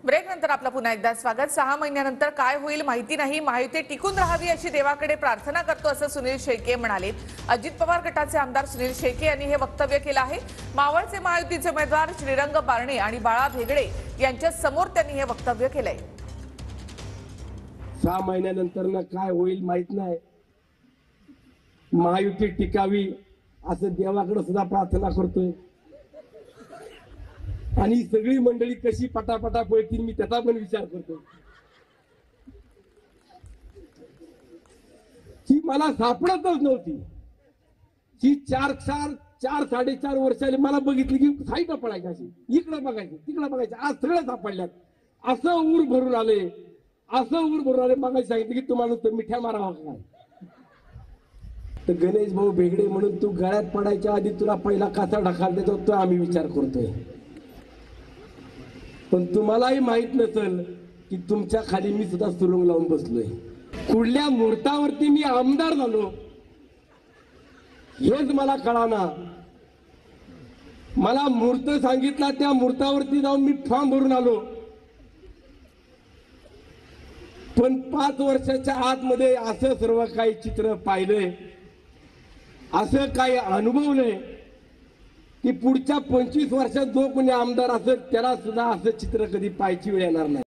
Break नंतर आपलं पुन्हा एकदा स्वागत। 6 महिन्यानंतर काय होईल माहिती नाही, महायुती टिकून राहावी अशी देवाकडे प्रार्थना करतो असं सुनील शेळके म्हणाले। अजित पवार गटाचे आमदार सुनील शेळके यांनी हे वक्तव्य केलं आहे। मावळचे महायुतीचे उमेदवार श्रीरंग बारणे आणि बाळा भेगडे यांच्या समोर त्यांनी हे वक्तव्य केलंय। 6 महिन्यानंतर काय होईल माहित नाही, महायुती टिकावी असं देवाकडे सुद्धा प्रार्थना करतोय आणि सगळी मंडळी कशी पटापटा पळतील मी त्याचा पण विचार करतो की मला सापडतच नव्हती की 4-4.5 वर्षाने मला बघितली की साईडला पडायची, अशी इकडे बघायची तिकडे बघायची, आज सगळं सापडल्यात। असं ऊर भरून आले, मग सांगितलं की तुम्हाला तर मिठ्या मारावा काय, तर गणेश भाऊ भेगडे म्हणून तू गळ्यात पडायच्या आधी तुला पहिला काचा ढकल देतो, तो आम्ही विचार करतोय। पण तुम्हालाही माहित नसेल की तुमच्या खाली मी सुद्धा सुरुंग लावून बसलोय। कुठल्या मुहूर्तावरती मी आमदार झालो हेच मला कळाना। मला मुहूर्त सांगितला, त्या मुहूर्तावरती जाऊन मी फॉर्म भरून आलो, पण 5 वर्षाच्या आतमध्ये असं सर्व काही चित्र पाहिलंय, असं काही अनुभवलंय की पुढच्या 25 वर्षात जो कोणी आमदार असेल त्याला सुद्धा असं चित्र कधी पाहायची वेळ येणार नाही।